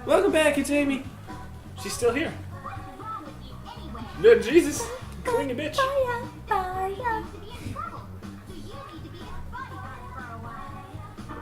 Welcome back, it's Amy. She's still here. Good Jesus. Clingy bitch.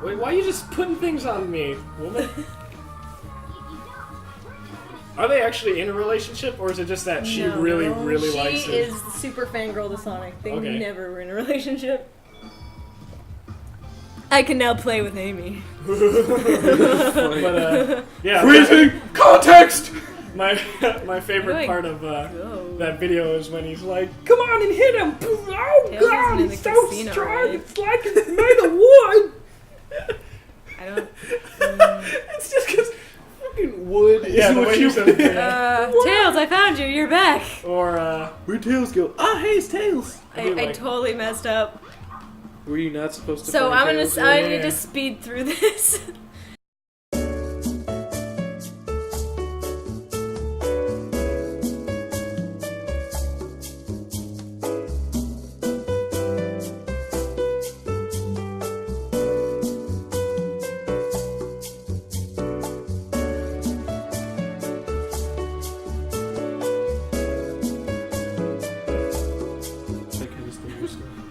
Wait, why are you just putting things on me, woman? Are they actually in a relationship, or is it just that she really likes it? She is super fangirl to Sonic. They never were in a relationship. I can now play with Amy. But, yeah. Freezing! Context! My favorite part of that video is when he's like, "Come on and hit him!" Oh God, he's so strong! Right? It's like it's made of wood. I don't. It's just because fucking wood is what you said. Tails, I found you. You're back. Or Where'd Tails go? Ah, hey, it's Tails. I totally messed up. Were you not supposed to? So find I need to speed through this.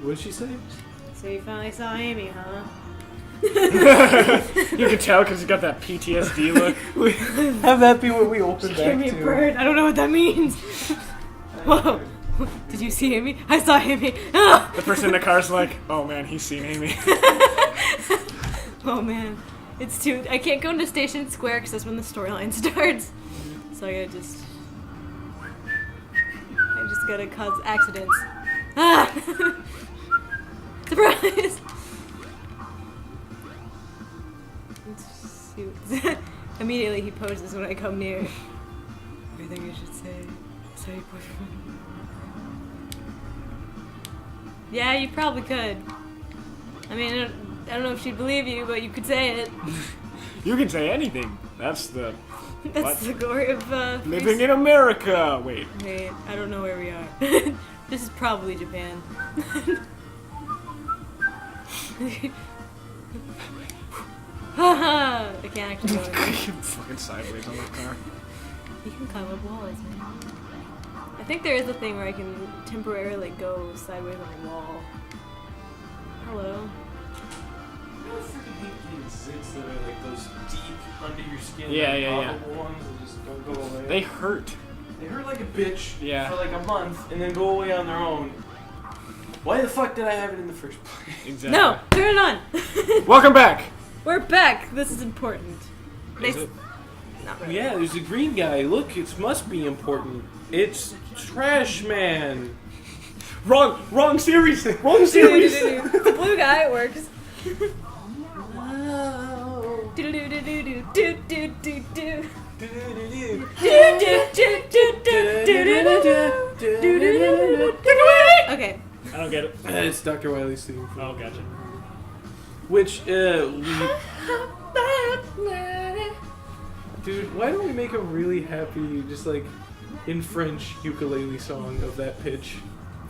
What did she say? So you finally saw Amy, huh? you can tell because you got that PTSD look. Have that be what we open back Give me a bird. I don't know what that means. Whoa. Did you see Amy? I saw Amy. Ah! The person in the car's like, "Oh man, he's seen Amy." Oh man. It's too... I can't go into Station Square because that's when the storyline starts. So I just gotta cause accidents. Ah! Surprise! Immediately he poses when I come near. I think I should say boyfriend. Yeah, you probably could. I mean, I don't know if she'd believe you, but you could say it. You can say anything. That's the... That's the glory of living in America! Wait, I don't know where we are. This is probably Japan. Haha! I can't actually go anywhere. fucking sideways on the car. You can climb up walls, man. I think there is a thing where I can temporarily go sideways on a wall. Hello. I freaking hate these zigs that are like those deep under your skin. Yeah. Ones that just don't go away. They hurt. They hurt like a bitch for like a month and then go away on their own. Why the fuck did I have it in the first place? Exactly. No! Turn it on! Welcome back! We're back! This is important. Is it? Not really. Yeah, there's a green guy. Look, it must be important. It's Trash Man. Wrong series! Wrong series! The blue guy, it works. Okay. I don't get it. It's Dr. Wily's theme. Oh, gotcha. Which, dude, why don't we make a really happy, just like, in French ukulele song of that pitch?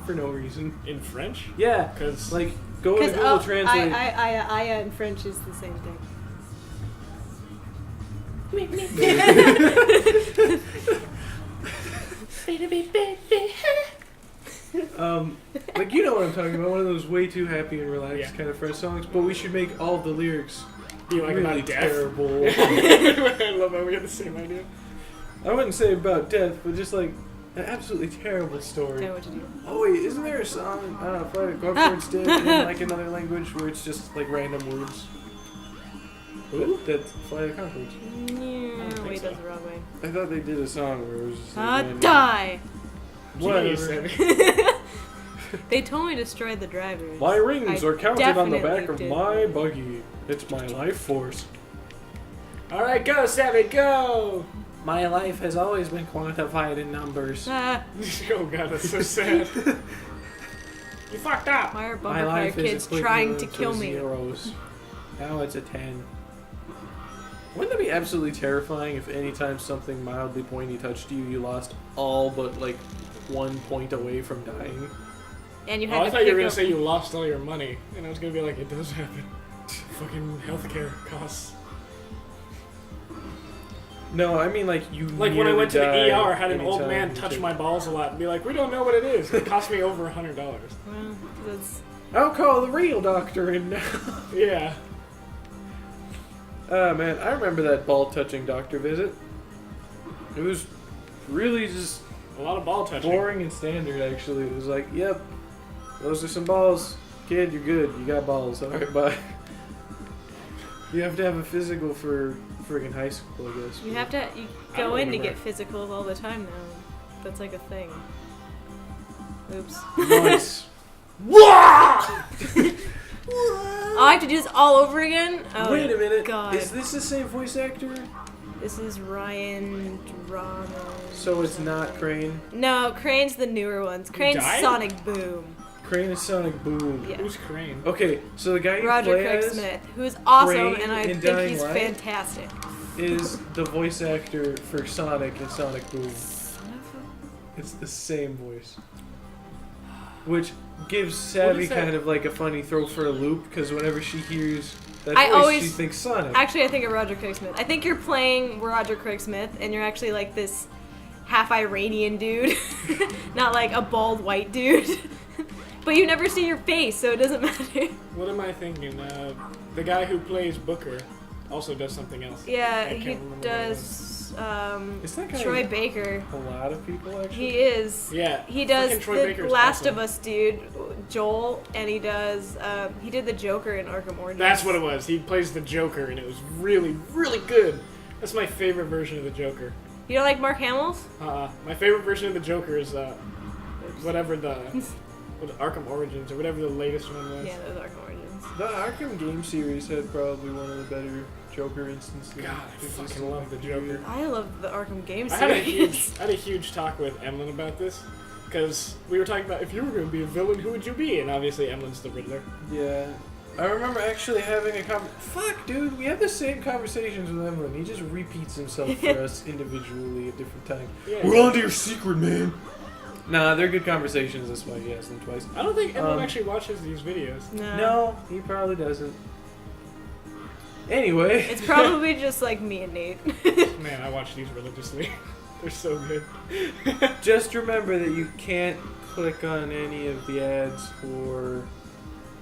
For no reason. In French? Yeah. Because, like, go to Google Translate. I in French is the same thing. Like, you know what I'm talking about, one of those way too happy and relaxed kind of French songs, but we should make all of the lyrics be like really about death. terrible. I love how we have the same idea. I wouldn't say about death, but just like an absolutely terrible story. What you do? Oh wait, isn't there a song, I don't know, Flight of Corporate Stick in like another language where it's just like random words? Who? That's Flight of Conchords. Yeah, wait, that's the wrong way. I thought they did a song where it was just like random. Die! Whatever. They told me to destroy the drivers. My rings are counted on the back of definitely my buggy. It's my life force. Alright, go, Savvy, go! My life has always been quantified in numbers. Ah, Oh god, that's so sad. You fucked up! why are My bumper car life kids is trying to kill me? Zeros. Now it's a 10. Wouldn't that be absolutely terrifying if anytime something mildly pointy touched you, you lost all but like 1 point away from dying? And you Oh, had I to thought you were pick gonna up... say you lost all your money, and I was gonna be like, it does happen. Fucking healthcare costs. No, I mean like you. Like when I went to the ER, I had an old anytime man you touch take- my balls a lot and be like, "We don't know what it is." It cost me over $100. Well, that's... I'll call the real doctor in now. Yeah. Oh man, I remember that ball touching doctor visit. It was really just A lot of ball touching. boring and standard. Actually, it was like, yep, those are some balls, kid. You're good. You got balls. All right, bye. You have to have a physical for friggin' high school, I guess. You have to you I go don't in to remember. get physicals all the time now. That's like a thing. Oops. Nice. Oh, I have to do this all over again? Oh, Wait a minute. God. Is this the same voice actor? This is Ryan Drama. So it's not Crane. No, Crane's the newer ones. Crane's died? Sonic Boom. Crane is Sonic Boom. Yeah. Who's Crane? Okay, so the guy you Roger play Craig as Smith, who's awesome, Crane and I in think Dying he's Light? fantastic. is the voice actor for Sonic and Sonic Boom. It's the same voice. Which gives Savvy is that? kind of like a funny throw for a loop, because whenever she hears that I voice, always- she thinks Sonic. Actually, I think of Roger Craig Smith. I think you're playing Roger Craig Smith, and you're actually like this half Iranian dude, not like a bald white dude. But you never see your face, so it doesn't matter. What am I thinking? The guy who plays Booker also does something else. Yeah, I can't he remember what it does. Is that guy Troy Baker. a lot of people actually? He is. Yeah. He does Frickin' Troy the Baker's Last awesome. of Us dude, Joel, and he does. He did the Joker in Arkham Origins. That's what it was. He plays the Joker, and it was really, really good. That's my favorite version of the Joker. You don't like Mark Hamill's? My favorite version of the Joker is whatever the Arkham Origins or whatever the latest one was. Yeah, those Arkham Origins. The Arkham game series had probably one of the better Joker instances. God, I It's just fucking love the Joker. I love the Arkham game I had a series. huge talk with Emlyn about this because we were talking about if you were going to be a villain, who would you be? And obviously Emlyn's the Riddler. Yeah. I remember actually having a Fuck, dude, we have the same conversations with Emlyn. He just repeats himself for us individually at different times. Yeah. We're on to your secret, man. Nah, they're good conversations. That's why he has them twice. I don't think Emlyn actually watches these videos. No, he probably doesn't. Anyway. It's probably just like me and Nate. Man, I watch these religiously. They're so good. Just remember that you can't click on any of the ads or,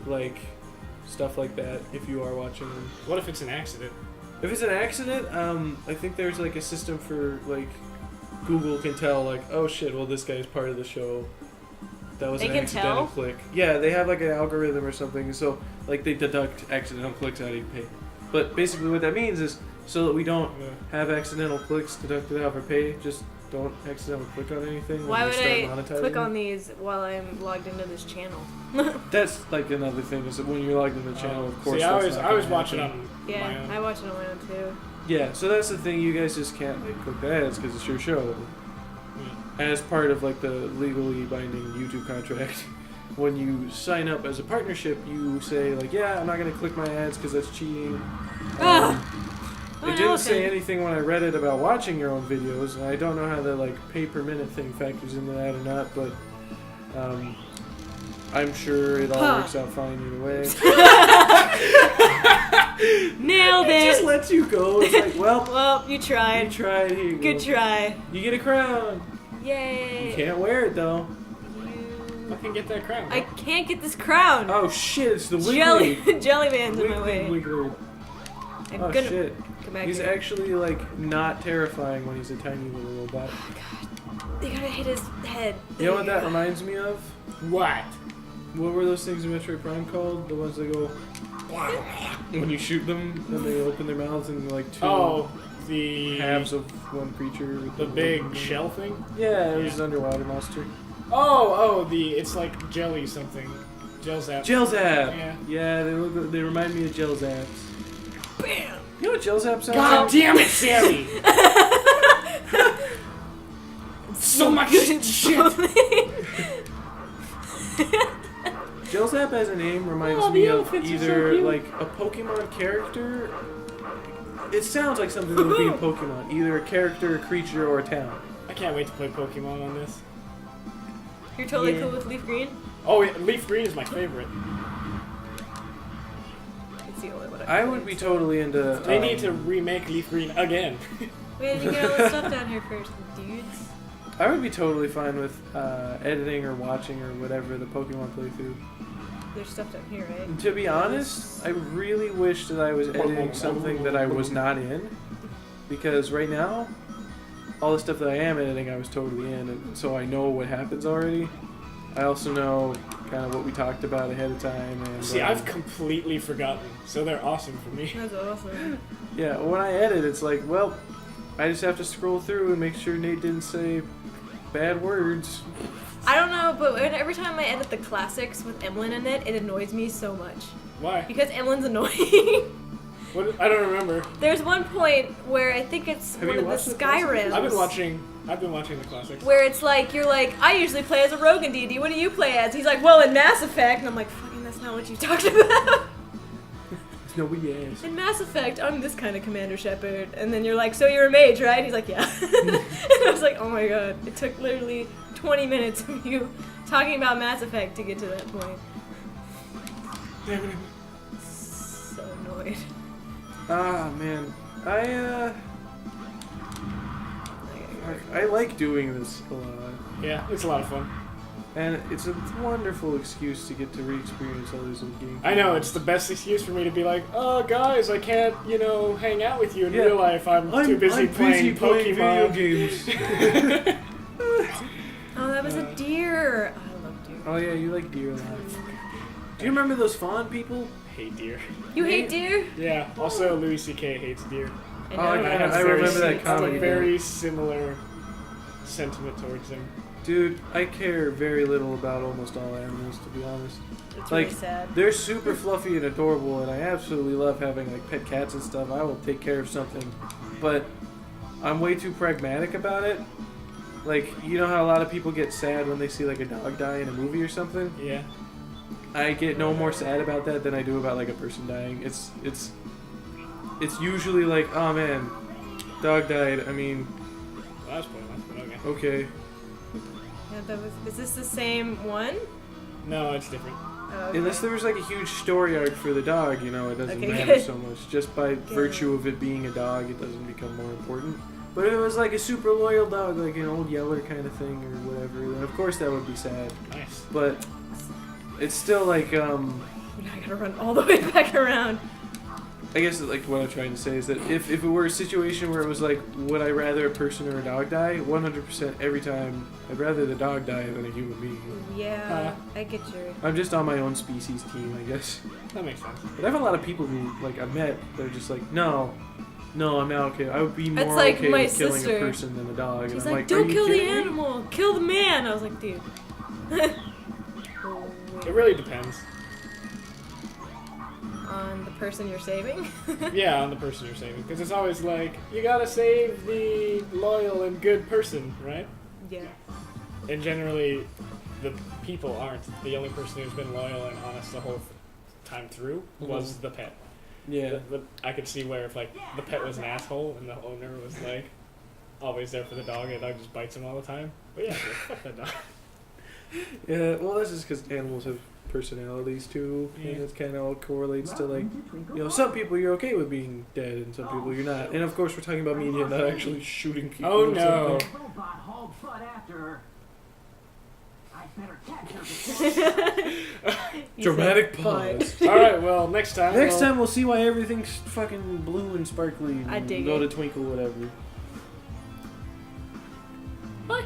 like, stuff like that if you are watching them. What if it's an accident? If it's an accident, I think there's, like, a system for, like, Google can tell, like, oh shit, well, this guy's part of the show. That was They an can accidental tell? click. Yeah, they have, like, an algorithm or something, so, like, they deduct accidental clicks out of your pay. But basically what that means is, so that we don't have accidental clicks deducted out of our pay, just don't accidentally click on anything. Why when would you I start monetizing click on it. these while I'm logged into this channel? That's, like, another thing, is that when you're logged in the channel, of course, See, that's I not always gonna watch it happen. on Yeah, my own. I watch it on my own too. Yeah, so that's the thing, you guys just can't, like, click the ads, because it's your show. As part of, like, the legally binding YouTube contract, when you sign up as a partnership, you say, like, yeah, I'm not going to click my ads because that's cheating. It didn't say anything when I read it about watching your own videos, and I don't know how the, like, pay per minute thing factors into that or not, but I'm sure it all works out fine either way. Nailed It just it! lets you go. It's like, well, Well, you tried. you tried, here you go. Good try. You get a crown. Yay! You can't wear it, though. Fucking get that crown. I can't get this crown. Oh, shit, it's the Jelly, Wiggly. Jellyman's in my way. Wiggly. I'm Oh, gonna shit. come back He's here. actually, like, not terrifying when he's a tiny little robot. They gotta hit his head. You know what that reminds me of? What? What were those things in Metroid Prime called? The ones that go when you shoot them and they open their mouths and like two The halves of one creature. the big shell thing. Yeah, it was an underwater monster. It's like jelly something. Gel Zap. Gel Zap. Yeah. Yeah, they remind me of Gel Zaps. Bam! You know what Gel Zap sounds God like? damn it, Sammy! So much shit. Gel Zap as a name reminds Oh, me the of outfits are so either cute. like a Pokemon character. It sounds like something that would be in Pokemon. Either a character, a creature, or a town. I can't wait to play Pokemon on this. You're totally Yeah. cool with Leaf Green? Oh, yeah, Leaf Green is my favorite. It's the only one I would be totally into. They need to remake Leaf Green again. We had to get all the stuff down here first, dudes. I would be totally fine with editing or watching or whatever the Pokemon playthrough. There's stuff down here, right? And to be honest, I really wish that I was editing something that I was not in, because right now, all the stuff that I am editing, I was totally in, and so I know what happens already. I also know kind of what we talked about ahead of time. And see, I've completely forgotten, so they're awesome for me. That's awesome. Yeah, when I edit, it's like, well, I just have to scroll through and make sure Nate didn't say bad words. I don't know, but every time I edit the classics with Emlyn in it, it annoys me so much. Why? Because Emlyn's annoying. What? I don't remember. There's one point where I think it's one of the Skyrims. I've been watching the classics. Where it's like, you're like, I usually play as a Rogan deity, what do you play as? He's like, well, in Mass Effect. And I'm like, fucking, that's not what you talked about. No, yes. In Mass Effect, I'm this kind of Commander Shepard. And then you're like, so you're a mage, right? He's like, yeah. And I was like, oh my god. It took literally 20 minutes of you talking about Mass Effect to get to that point. So annoyed. Ah, man. I like doing this a lot. Yeah, it's a lot of fun. And it's a wonderful excuse to get to re-experience all these old games. I know, it's the best excuse for me to be like, oh, guys, I can't, hang out with you in real life. I'm too busy playing Pokemon. Video games. Oh, that was a deer. I love deer. Oh, yeah, you like deer a lot. Do you remember those fawn people? Hate deer. You hate deer? Yeah, also Louis C.K. hates deer. I remember that comedy. A very similar sentiment towards him. Dude, I care very little about almost all animals, to be honest. It's like, really sad. They're super fluffy and adorable, and I absolutely love having like pet cats and stuff. I will take care of something, but I'm way too pragmatic about it. Like, you know how a lot of people get sad when they see like a dog die in a movie or something? Yeah. I get no more sad about that than I do about like a person dying. It's usually like, oh man, dog died. I mean, Well, that's pointless, but okay. okay. Yeah, is this the same one? No, it's different. Oh, okay. Unless there was like a huge story arc for the dog, it doesn't Okay, matter good. so much. Just by virtue of it being a dog, it doesn't become more important. But if it was like a super loyal dog, like an old Yeller kind of thing or whatever, then of course that would be sad. Nice. But it's still like, Now I gotta run all the way back around. I guess like what I'm trying to say is that if it were a situation where it was like, would I rather a person or a dog die? 100% every time, I'd rather the dog die than a human being. Yeah, I get your... I'm just on my own species team, I guess. That makes sense. But I have a lot of people who, like, I've met, they're just like, no, I'm not okay. I would be more like okay my with killing sister. a person than a dog. She's and I'm like, are don't you kill the kidding me? animal, kill the man. I was like, dude. It really depends. On the person you're saving? Yeah, on the person you're saving. Because it's always like, you gotta save the loyal and good person, right? Yeah. And generally, the people aren't. The only person who's been loyal and honest the whole time through was the pet. Yeah. But I could see where if like the pet was an asshole and the owner was like always there for the dog and the dog just bites him all the time. But yeah, fuck that dog. Yeah, well, that's just because animals have personalities too, Yeah. and it kind of all correlates to like, some people you're okay with being dead, and some people you're not. And of course, we're talking about media, not actually shooting people. Oh or no! something. Robot hauled foot after her. I better catch her. Dramatic pause. All right, well next time. Next time we'll see why everything's fucking blue and sparkly. And I dig go it. to Twinkle, whatever. Bye.